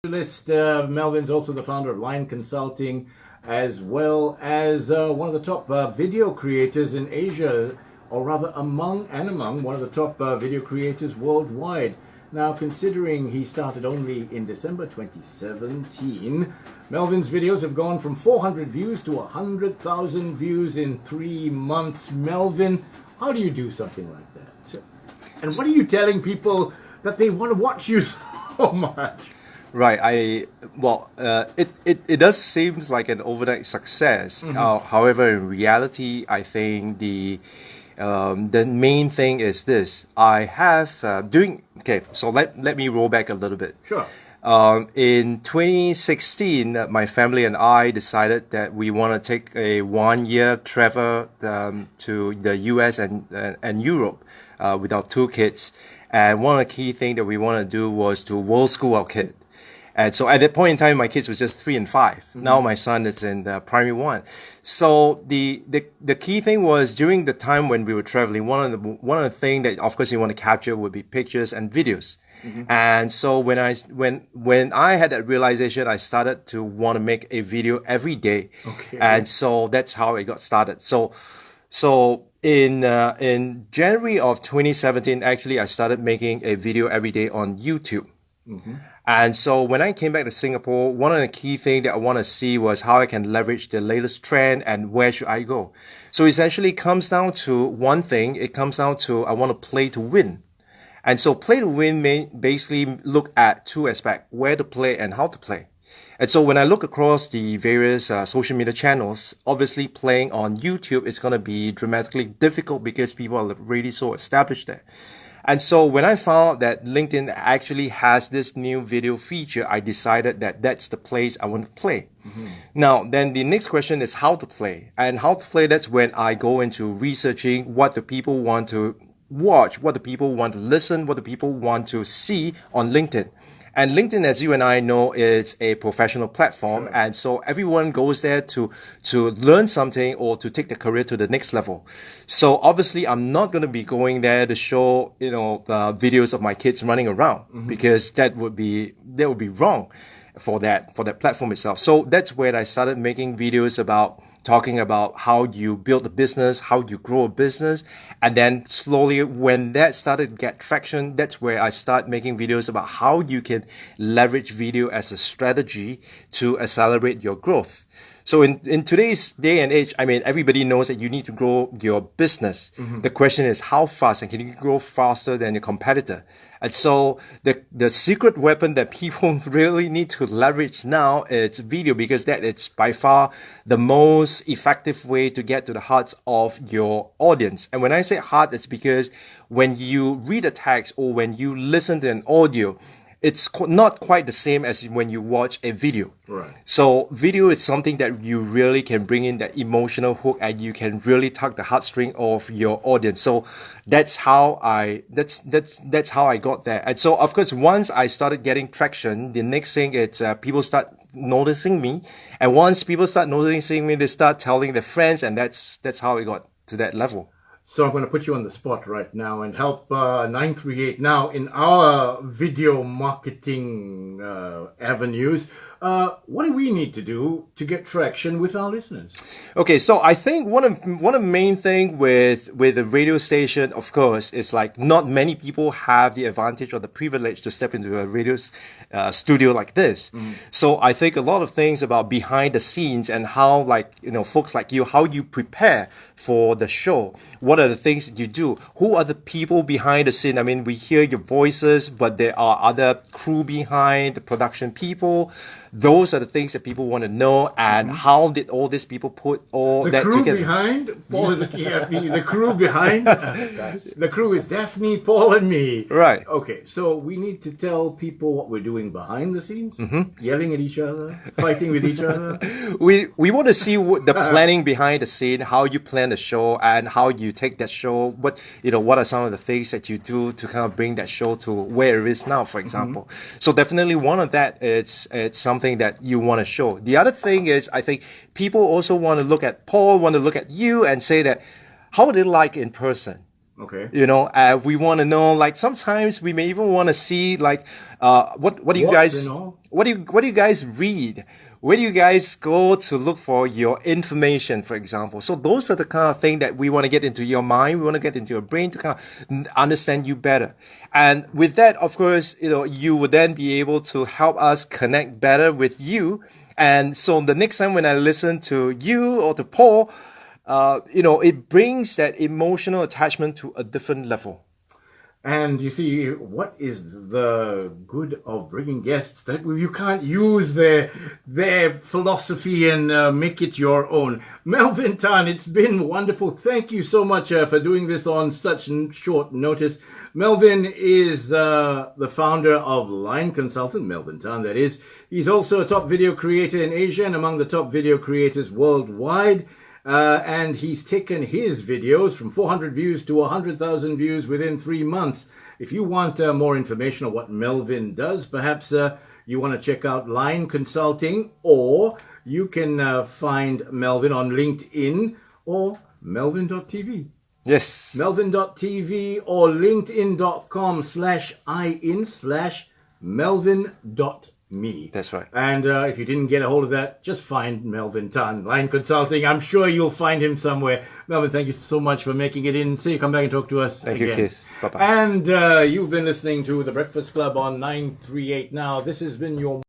Melvin's also the founder of Lion Consulting, as well as one of the top video creators in Asia, or rather among one of the top video creators worldwide. Now, considering he started only in December 2017, Melvin's videos have gone from 400 views to 100,000 views in 3 months. Melvin, how do you do something like that? And what are you telling people that they want to watch you so much? Right. It does seem like an overnight success. However, in reality, I think the main thing is this. I have okay. So let me roll back a little bit. Sure. In 2016, my family and I decided that we want to take a 1-year travel to the US and Europe with our 2 kids. And one of the key things that we want to do was to world school our kid. And so at that point in time, my kids was just 3 and 5. Now my son is in primary 1. So the key thing was during the time when we were traveling, one of the things that of course you want to capture would be pictures and videos. And so when I had that realization, I started to want to make a video every day. Okay. And so that's how it got started. So in January of 2017, actually, I started making a video every day on YouTube. And so when I came back to Singapore, one of the key things that I want to see was how I can leverage the latest trend and where should I go. So essentially it comes down to one thing. It comes down to I want to play to win. And so play to win may basically look at 2 aspects, where to play and how to play. And so when I look across the various social media channels, obviously playing on YouTube is going to be dramatically difficult because people are already so established there. And so when I found that LinkedIn actually has this new video feature, I decided that that's the place I want to play. Now, then the next question is how to play. And how to play, that's when I go into researching what the people want to watch, what the people want to listen, what the people want to see on LinkedIn. And LinkedIn, as you and I know, is a professional platform. And so everyone goes there to learn something or to take their career to the next level. So obviously, I'm not going to be going there to show, videos of my kids running around because that would be wrong for that platform itself. So that's where I started making videos about talking about how you build a business, how you grow a business. And then slowly when that started to get traction, that's where I start making videos about how you can leverage video as a strategy to accelerate your growth. So in today's day and age, I mean, everybody knows that you need to grow your business. The question is how fast, and can you grow faster than your competitor? And so the secret weapon that people really need to leverage now is video, because that it's by far the most effective way to get to the hearts of your audience. And when I say heart, it's because when you read a text or when you listen to an audio, it's not quite the same as when you watch a video. Right. So video is something that you really can bring in that emotional hook, and you can really tug the heartstring of your audience. So that's how I got there. And so of course, once I started getting traction, the next thing is people start noticing me. And once people start noticing me, they start telling their friends, and that's how it got to that level. So I'm going to put you on the spot right now and help 938 now in our video marketing avenues. What do we need to do to get traction with our listeners? Okay, so I think one of the main thing with a radio station, of course, is like not many people have the advantage or the privilege to step into a radio studio like this. So I think a lot of things about behind the scenes and how, like, folks like you, how you prepare for the show. What are the things that you do? Who are the people behind the scene? I mean, we hear your voices, but there are other crew behind, the production people. Those are the things that people want to know. And how did all these people put all that together? The crew behind, Paul is looking at me. The crew behind, the crew is Daphne, Paul, and me. Right. Okay, so we need to tell people what we're doing behind the scenes, yelling at each other, fighting with each other. We want to see the planning behind the scene, how you plan the show, and how you take that show. What are some of the things that you do to kind of bring that show to where it is now, for example. So definitely one of that, it's something that you want to show. The other thing is, I think people also want to look at Paul, want to look at you and say that, how would it like in person? Okay. You know, we want to know, like, sometimes we may even want to see, like, what do you What's guys, and all? what do you guys read? Where do you guys go to look for your information, for example? So those are the kind of thing that we want to get into your mind. We want to get into your brain to kind of understand you better. And with that, of course, you know, you would then be able to help us connect better with you. And so the next time when I listen to you or to Paul, you know, it brings that emotional attachment to a different level. And you see, what is the good of bringing guests that you can't use their philosophy and make it your own? Melvin Tan, it's been wonderful. Thank you so much for doing this on such short notice. Melvin is the founder of Line Consultant, Melvin Tan, that is. He's also a top video creator in Asia and among the top video creators worldwide. And he's taken his videos from 400 views to 100,000 views within 3 months. If you want more information on what Melvin does, perhaps you want to check out Line Consulting, or you can find Melvin on LinkedIn or melvin.tv. Yes. Melvin.tv or linkedin.com/in/melvin.me. That's right. And if you didn't get a hold of that, just find Melvin Tan, Line Consulting. I'm sure you'll find him somewhere. Melvin, thank you so much for making it in. See you come back and talk to us Thank again. you, Keith. Bye-bye. And you've been listening to The Breakfast Club on 938 Now. This has been your